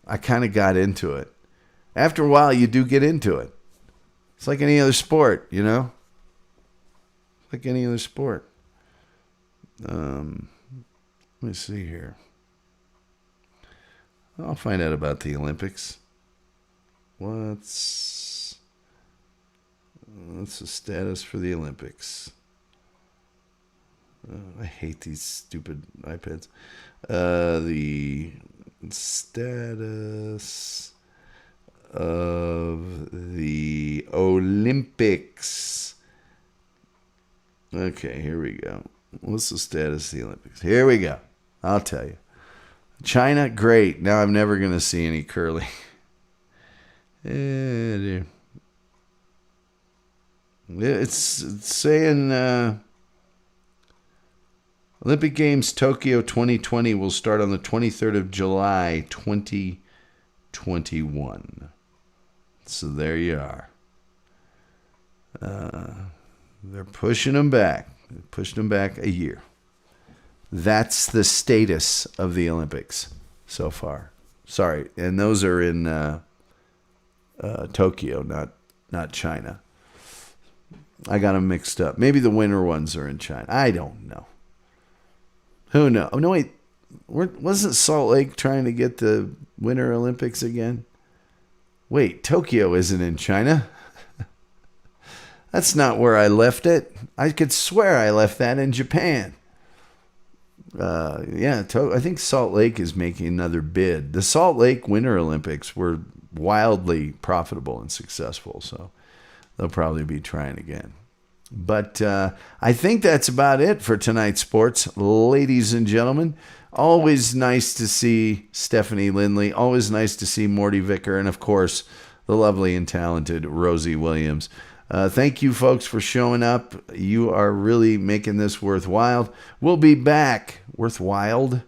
I kind of got into it. After a while, you do get into it. It's like any other sport, you know? Like any other sport. Let me see here. I'll find out about the Olympics. What's the status for the Olympics? I hate these stupid iPads. The status of the Olympics. Okay, here we go. What's the status of the Olympics? Here we go. I'll tell you. China, great. Now I'm never going to see any curling. It's saying Olympic Games Tokyo 2020 will start on the 23rd of July, 2021. So there you are. They're pushing them back. They're pushing them back a year. That's the status of the Olympics so far. Sorry, and those are in Tokyo, not China. I got them mixed up. Maybe the winter ones are in China. I don't know. Who knows? Oh, no, wait. Wasn't Salt Lake trying to get the Winter Olympics again? Wait, Tokyo isn't in China. That's not where I left it. I could swear I left that in Japan. I think Salt Lake is making another bid. The Salt Lake Winter Olympics were wildly profitable and successful, so they'll probably be trying again. But I think that's about it for tonight's sports, ladies and gentlemen. Always nice to see Stephanie Lindley. Always nice to see Morty Vicker. And, of course, the lovely and talented Rosie Williams. Thank you, folks, for showing up. You are really making this worthwhile. We'll be back. Worthwhile?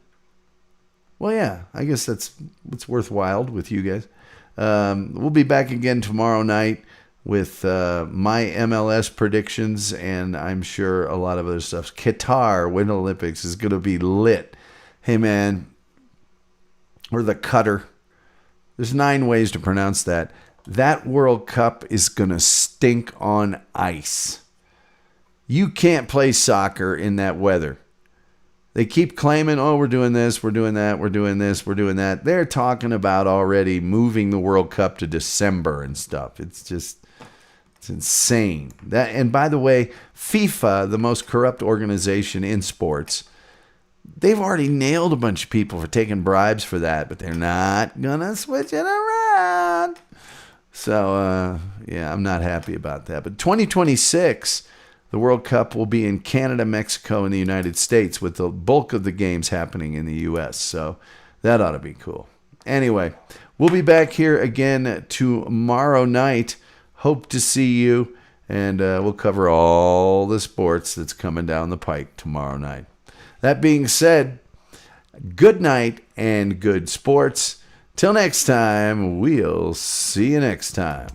Well, yeah, I guess it's worthwhile with you guys. We'll be back again tomorrow night with my MLS predictions, and I'm sure a lot of other stuff. Qatar Winter Olympics is going to be lit. Hey, man, or the Qatar. There's 9 ways to pronounce that. That World Cup is going to stink on ice. You can't play soccer in that weather. They keep claiming, oh, we're doing this, we're doing that, we're doing this, we're doing that. They're talking about already moving the World Cup to December and stuff. It's insane. And by the way, FIFA, the most corrupt organization in sports, they've already nailed a bunch of people for taking bribes for that, but they're not going to switch it around. So, yeah, I'm not happy about that. But 2026, the World Cup will be in Canada, Mexico, and the United States, with the bulk of the games happening in the U.S. So that ought to be cool. Anyway, we'll be back here again tomorrow night. Hope to see you, and we'll cover all the sports that's coming down the pike tomorrow night. That being said, good night and good sports. Till next time, we'll see you next time.